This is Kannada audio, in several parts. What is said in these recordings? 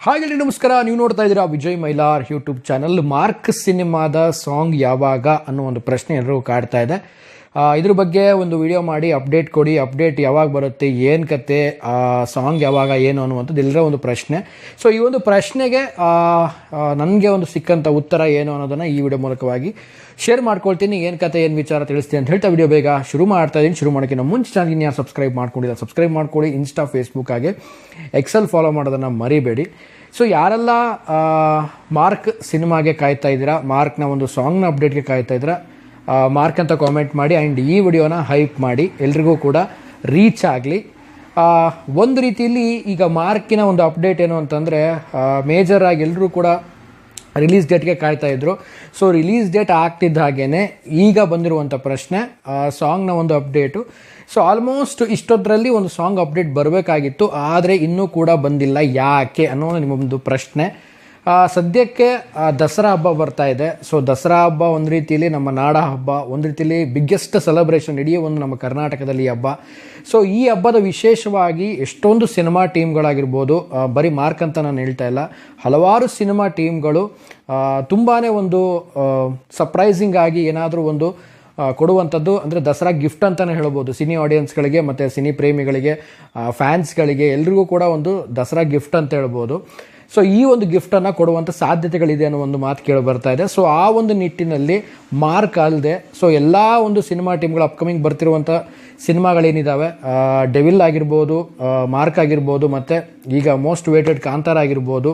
ಹಾಗೆ ನಮಸ್ಕಾರ, ನೀವು ನೋಡ್ತಾ ಇದ್ದೀರಾ Vijay Mylar YouTube channel. Mark ಸಿನಿಮಾದ ಸಾಂಗ್ ಯಾವಾಗ ಅನ್ನೋ ಒಂದು ಪ್ರಶ್ನೆ ಎಲ್ಲರೂ ಕಾಡ್ತಾ ಇದೆ. ಇದ್ರ ಬಗ್ಗೆ ಒಂದು ವಿಡಿಯೋ ಮಾಡಿ ಅಪ್ಡೇಟ್ ಕೊಡಿ, ಅಪ್ಡೇಟ್ ಯಾವಾಗ ಬರುತ್ತೆ, ಏನು ಕತೆ, ಸಾಂಗ್ ಯಾವಾಗ, ಏನು ಅನ್ನುವಂಥದ್ದು ಎಲ್ಲರ ಒಂದು ಪ್ರಶ್ನೆ. ಸೊ ಈ ಒಂದು ಪ್ರಶ್ನೆಗೆ ನನಗೆ ಒಂದು ಸಿಕ್ಕಂಥ ಉತ್ತರ ಏನು ಅನ್ನೋದನ್ನು ಈ ವಿಡಿಯೋ ಮೂಲಕವಾಗಿ ಶೇರ್ ಮಾಡ್ಕೊಳ್ತೀನಿ. ಏನು ಕತೆ, ಏನು ವಿಚಾರ ತಿಳಿಸ್ತೀನಿ ಅಂತ ಹೇಳ್ತಾ ವಿಡಿಯೋ ಬೇಗ ಶುರು ಮಾಡ್ತಾ ಇದ್ದೀನಿ. ಶುರು ಮಾಡೋಕ್ಕಿಂತ ಮುಂಚೆ ಚಾನಲ್ಗೆ ಯಾರು ಸಬ್ಸ್ಕ್ರೈಬ್ ಮಾಡ್ಕೊಂಡಿಲ್ಲ ಸಬ್ಸ್ಕ್ರೈಬ್ ಮಾಡ್ಕೊಳ್ಳಿ. ಇನ್ಸ್ಟಾ, ಫೇಸ್ಬುಕ್ ಹಾಗೆ ಎಕ್ಸೆಲ್ ಫಾಲೋ ಮಾಡೋದನ್ನು ಮರಿಬೇಡಿ. ಸೊ ಯಾರೆಲ್ಲ ಮಾರ್ಕ್ ಸಿನಿಮಾಗೆ ಕಾಯ್ತಾ ಇದ್ದೀರಾ, ಮಾರ್ಕ್ನ ಒಂದು ಸಾಂಗ್ನ ಅಪ್ಡೇಟ್ಗೆ ಕಾಯ್ತಾ ಇದ್ದೀರಾ, ಮಾರ್ಕ್ ಅಂತ ಕಾಮೆಂಟ್ ಮಾಡಿ. ಆ್ಯಂಡ್ ಈ ವಿಡಿಯೋನ ಹೈಪ್ ಮಾಡಿ, ಎಲ್ರಿಗೂ ಕೂಡ ರೀಚ್ ಆಗಲಿ. ಒಂದು ರೀತಿಯಲ್ಲಿ ಈಗ ಮಾರ್ಕಿನ ಒಂದು ಅಪ್ಡೇಟ್ ಏನು ಅಂತಂದರೆ, ಮೇಜರ್ ಆಗಿ ಎಲ್ಲರೂ ಕೂಡ ರಿಲೀಸ್ ಡೇಟ್ಗೆ ಕಾಯ್ತಾ ಇದ್ರು. ಸೊ ರಿಲೀಸ್ ಡೇಟ್ ಆಗ್ತಿದ್ದ ಹಾಗೇ ಈಗ ಬಂದಿರುವಂಥ ಪ್ರಶ್ನೆ ಸಾಂಗ್ನ ಒಂದು ಅಪ್ಡೇಟು. ಸೊ ಆಲ್ಮೋಸ್ಟ್ ಇಷ್ಟೊತ್ತರಲ್ಲಿ ಒಂದು ಸಾಂಗ್ ಅಪ್ಡೇಟ್ ಬರಬೇಕಾಗಿತ್ತು, ಆದರೆ ಇನ್ನೂ ಕೂಡ ಬಂದಿಲ್ಲ. ಯಾಕೆ ಅನ್ನೋ ನಿಮ್ಮೊಂದು ಪ್ರಶ್ನೆ. ಸದ್ಯಕ್ಕೆ ದಸರಾ ಹಬ್ಬ ಬರ್ತಾ ಇದೆ. ಸೊ ದಸರಾ ಹಬ್ಬ ಒಂದು ರೀತಿಯಲ್ಲಿ ನಮ್ಮ ನಾಡ ಹಬ್ಬ, ಒಂದು ರೀತಿಯಲ್ಲಿ ಬಿಗ್ಗೆಸ್ಟ್ ಸೆಲೆಬ್ರೇಷನ್ ಇಡೀ ಒಂದು ನಮ್ಮ ಕರ್ನಾಟಕದಲ್ಲಿ ಈ ಹಬ್ಬ. ಸೊ ಈ ಹಬ್ಬದ ವಿಶೇಷವಾಗಿ ಎಷ್ಟೊಂದು ಸಿನಿಮಾ ಟೀಮ್ಗಳಾಗಿರ್ಬೋದು, ಬರೀ ಮಾರ್ಕ್ ಅಂತ ನಾನು ಹೇಳ್ತಾ ಇಲ್ಲ, ಹಲವಾರು ಸಿನಿಮಾ ಟೀಮ್ಗಳು ತುಂಬಾ ಒಂದು ಸರ್ಪ್ರೈಸಿಂಗ್ ಆಗಿ ಏನಾದರೂ ಒಂದು ಕೊಡುವಂಥದ್ದು, ಅಂದರೆ ದಸರಾ ಗಿಫ್ಟ್ ಅಂತಲೇ ಹೇಳ್ಬೋದು. ಸಿನಿ ಆಡಿಯನ್ಸ್ಗಳಿಗೆ ಮತ್ತು ಸಿನಿ ಪ್ರೇಮಿಗಳಿಗೆ, ಫ್ಯಾನ್ಸ್ಗಳಿಗೆ ಎಲ್ರಿಗೂ ಕೂಡ ಒಂದು ದಸರಾ ಗಿಫ್ಟ್ ಅಂತ ಹೇಳ್ಬೋದು. ಸೊ ಈ ಒಂದು ಗಿಫ್ಟನ್ನು ಕೊಡುವಂಥ ಸಾಧ್ಯತೆಗಳಿದೆ ಅನ್ನೋ ಒಂದು ಮಾತು ಕೇಳಿ ಬರ್ತಾ ಇದೆ. ಸೊ ಆ ಒಂದು ನಿಟ್ಟಿನಲ್ಲಿ ಮಾರ್ಕ್ ಅಲ್ಲದೆ ಸೊ ಎಲ್ಲ ಒಂದು ಸಿನಿಮಾ ಟೀಮ್ಗಳು ಅಪ್ಕಮಿಂಗ್ ಬರ್ತಿರುವಂಥ ಸಿನಿಮಾಗಳೇನಿದ್ದಾವೆ, ಡೆವಿಲ್ ಆಗಿರ್ಬೋದು, ಮಾರ್ಕ್ ಆಗಿರ್ಬೋದು, ಮತ್ತು ಈಗ ಮೋಸ್ಟ್ ವೇಟೆಡ್ ಕಾಂತಾರ ಆಗಿರ್ಬೋದು,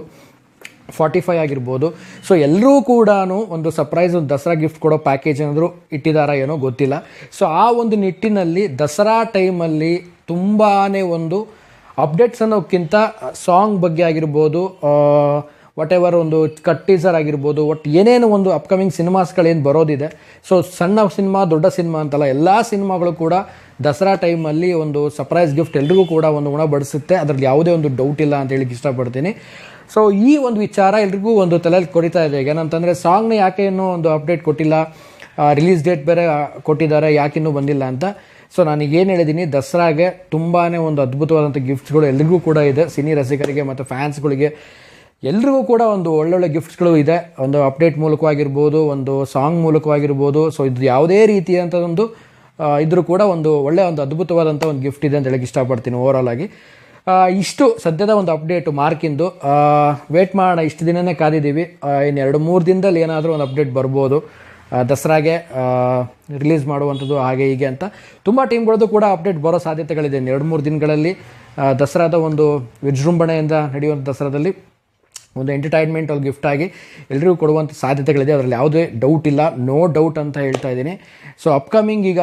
45 ಆಗಿರ್ಬೋದು. ಸೊ ಎಲ್ಲರೂ ಕೂಡ ಒಂದು ಸರ್ಪ್ರೈಸ್, ಒಂದು ದಸರಾ ಗಿಫ್ಟ್ ಕೊಡೋ ಪ್ಯಾಕೇಜ್ ಏನಾದರೂ ಇಟ್ಟಿದ್ದಾರಾ ಏನೋ ಗೊತ್ತಿಲ್ಲ. ಸೊ ಆ ಒಂದು ನಿಟ್ಟಿನಲ್ಲಿ ದಸರಾ ಟೈಮಲ್ಲಿ ತುಂಬಾ ಒಂದು ಅಪ್ಡೇಟ್ಸ್ ಅನ್ನೋಕ್ಕಿಂತ ಸಾಂಗ್ ಬಗ್ಗೆ ಆಗಿರ್ಬೋದು, ವಾಟ್ ಎವರ್ ಒಂದು ಟೀಸರ್ ಆಗಿರ್ಬೋದು, ಒಟ್ಟು ಏನೇನು ಒಂದು ಅಪ್ಕಮಿಂಗ್ ಸಿನಿಮಾಸ್ಗಳೇನು ಬರೋದಿದೆ. ಸೊ ಸಣ್ಣ ಸಿನಿಮಾ ದೊಡ್ಡ ಸಿನಿಮಾ ಅಂತಲ್ಲ, ಎಲ್ಲ ಸಿನಿಮಾಗಳು ಕೂಡ ದಸರಾ ಟೈಮಲ್ಲಿ ಒಂದು ಸರ್ಪ್ರೈಸ್ ಗಿಫ್ಟ್ ಎಲ್ರಿಗೂ ಕೂಡ ಒಂದು ಉಣಬಡಿಸುತ್ತೆ. ಅದರಲ್ಲಿ ಯಾವುದೇ ಒಂದು ಡೌಟ್ ಇಲ್ಲ ಅಂತ ಹೇಳಿಕ್ಕೆ ಇಷ್ಟಪಡ್ತೀನಿ. ಸೊ ಈ ಒಂದು ವಿಚಾರ ಎಲ್ರಿಗೂ ಒಂದು ತಲೆಯಲ್ಲಿ ಕೊಡಿತಾ ಇದೆ. ಏನಂತಂದರೆ ಸಾಂಗ್ನ ಯಾಕೆ ಇನ್ನೂ ಒಂದು ಅಪ್ಡೇಟ್ ಕೊಟ್ಟಿಲ್ಲ, ರಿಲೀಸ್ ಡೇಟ್ ಬೇರೆ ಕೊಟ್ಟಿದ್ದಾರೆ, ಯಾಕಿನ್ನೂ ಬಂದಿಲ್ಲ ಅಂತ. ಸೊ ನಾನೀಗೇನು ಹೇಳಿದ್ದೀನಿ, ದಸರಾಗೆ ತುಂಬಾ ಒಂದು ಅದ್ಭುತವಾದಂಥ ಗಿಫ್ಟ್ಸ್ಗಳು ಎಲ್ರಿಗೂ ಕೂಡ ಇದೆ. ಸಿನಿ ರಸಿಕರಿಗೆ ಮತ್ತು ಫ್ಯಾನ್ಸ್ಗಳಿಗೆ ಎಲ್ರಿಗೂ ಕೂಡ ಒಂದು ಒಳ್ಳೊಳ್ಳೆ ಗಿಫ್ಟ್ಸ್ಗಳು ಇದೆ, ಒಂದು ಅಪ್ಡೇಟ್ ಮೂಲಕವಾಗಿರ್ಬೋದು, ಒಂದು ಸಾಂಗ್ ಮೂಲಕವಾಗಿರ್ಬೋದು. ಸೊ ಇದು ಯಾವುದೇ ರೀತಿಯಂಥ ಒಂದು ಇದ್ರೂ ಕೂಡ ಒಂದು ಒಳ್ಳೆಯ ಒಂದು ಅದ್ಭುತವಾದಂಥ ಒಂದು ಗಿಫ್ಟ್ ಇದೆ ಅಂತ ಹೇಳಕ್ಕೆ ಇಷ್ಟಪಡ್ತೀನಿ. ಓವರಾಲ್ ಆಗಿ ಇಷ್ಟು ಸದ್ಯದ ಒಂದು ಅಪ್ಡೇಟು ಮಾರ್ಕಿಂದು. ವೇಟ್ ಮಾಡೋಣ, ಇಷ್ಟು ದಿನವೇ ಕಾದಿದ್ದೀವಿ. ಇನ್ನು 2-3 ದಿನದಲ್ಲಿ ಏನಾದರೂ ಒಂದು ಅಪ್ಡೇಟ್ ಬರ್ಬೋದು, ದಸರಾಗೆ ರಿಲೀಸ್ ಮಾಡುವಂಥದ್ದು ಹಾಗೆ ಹೀಗೆ ಅಂತ. ತುಂಬ ಟೀಮ್ಗಳದ್ದು ಕೂಡ ಅಪ್ಡೇಟ್ ಬರೋ ಸಾಧ್ಯತೆಗಳಿದೆ. 2-3 ದಿನಗಳಲ್ಲಿ ದಸರಾದ ಒಂದು ವಿಜೃಂಭಣೆಯಿಂದ ನಡೆಯುವಂಥ ದಸರಾದಲ್ಲಿ ಒಂದು ಎಂಟರ್ಟೈನ್ಮೆಂಟ್ ಒಂದು ಗಿಫ್ಟ್ ಆಗಿ ಎಲ್ರಿಗೂ ಕೊಡುವಂಥ ಸಾಧ್ಯತೆಗಳಿದೆ. ಅದರಲ್ಲಿ ಯಾವುದೇ ಡೌಟ್ ಇಲ್ಲ, ನೋ ಡೌಟ್ ಅಂತ ಹೇಳ್ತಾ ಇದ್ದೀನಿ. ಸೊ ಅಪ್ಕಮಿಂಗ್ ಈಗ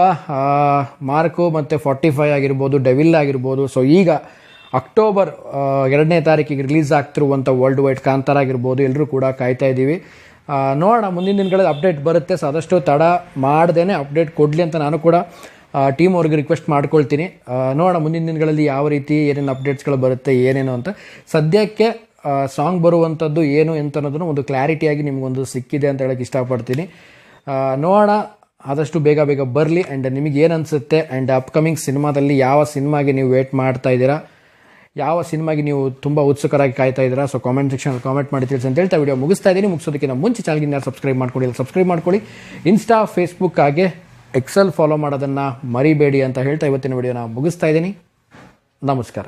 ಮಾರ್ಕು ಮತ್ತು 45 ಆಗಿರ್ಬೋದು, ಡೆವಿಲ್ ಆಗಿರ್ಬೋದು. ಸೊ ಈಗ ಅಕ್ಟೋಬರ್ 2ನೇ ತಾರೀಕಿಗೆ ರಿಲೀಸ್ ಆಗ್ತಿರುವಂಥ ವರ್ಲ್ಡ್ ವೈಡ್ ಕಾಂತಾರ ಆಗಿರ್ಬೋದು, ಎಲ್ಲರೂ ಕೂಡ ಕಾಯ್ತಾ ಇದ್ದೀವಿ. ನೋಡೋಣ, ಮುಂದಿನ ದಿನಗಳಲ್ಲಿ ಅಪ್ಡೇಟ್ ಬರುತ್ತೆ. ಸೊ ಆದಷ್ಟು ತಡ ಮಾಡ್ದೇ ಅಪ್ಡೇಟ್ ಕೊಡಲಿ ಅಂತ ನಾನು ಕೂಡ ಟೀಮ್ ಅವ್ರಿಗೆ ರಿಕ್ವೆಸ್ಟ್ ಮಾಡ್ಕೊಳ್ತೀನಿ. ನೋಡೋಣ ಮುಂದಿನ ದಿನಗಳಲ್ಲಿ ಯಾವ ರೀತಿ ಏನೇನು ಅಪ್ಡೇಟ್ಸ್ಗಳು ಬರುತ್ತೆ, ಏನೇನು ಅಂತ. ಸದ್ಯಕ್ಕೆ ಸಾಂಗ್ ಬರುವಂಥದ್ದು ಏನು ಎಂತ ಅನ್ನೋದನ್ನು ಒಂದು ಕ್ಲಾರಿಟಿಯಾಗಿ ನಿಮಗೊಂದು ಸಿಕ್ಕಿದೆ ಅಂತ ಹೇಳೋಕ್ಕೆ ಇಷ್ಟಪಡ್ತೀನಿ. ನೋಡೋಣ, ಆದಷ್ಟು ಬೇಗ ಬೇಗ ಬರಲಿ. ಆ್ಯಂಡ್ ನಿಮಗೆ ಏನು ಅನಿಸುತ್ತೆ, ಆ್ಯಂಡ್ ಅಪ್ಕಮಿಂಗ್ ಸಿನಿಮಾದಲ್ಲಿ ಯಾವ ಸಿನಿಮಾಗೆ ನೀವು ವೇಟ್ ಮಾಡ್ತಾ ಇದ್ದೀರಾ, ಯಾವ ಸಿನಿಮಾಗೆ ನೀವು ತುಂಬ ಉತ್ಸುಕರಾಗಿ ಕಾಯ್ತಾ ಇದ್ದೀರಾ. ಸೊ ಕಾಮೆಂಟ್ ಸೆಕ್ಷನಲ್ಲಿ ಕಾಮೆಂಟ್ ಮಾಡಿ ತಿಳಿಸಿ ಅಂತ ಹೇಳ್ತಾ ವಿಡಿಯೋ ಮುಗಿಸ್ತಾ ಇದ್ದೀನಿ. ಮುಗಿಸೋದಕ್ಕಿಂತ ಮುಂಚೆ ಚಾನಲ್ಗೆ ಯಾರು ಸಬ್ಸ್ಕ್ರೈಬ್ ಮಾಡ್ಕೊಳ್ಳಿ. ಇನ್ಸ್ಟಾ, ಫೇಸ್ಬುಕ್ ಹಾಗೆ ಎಕ್ಸೆಲ್ ಫಾಲೋ ಮಾಡೋದನ್ನು ಮರಿಬೇಡಿ ಅಂತ ಹೇಳ್ತಾ ಇವತ್ತಿನ ವಿಡಿಯೋನ ಮುಗಿಸ್ತಾ ಇದ್ದೀನಿ. ನಮಸ್ಕಾರ.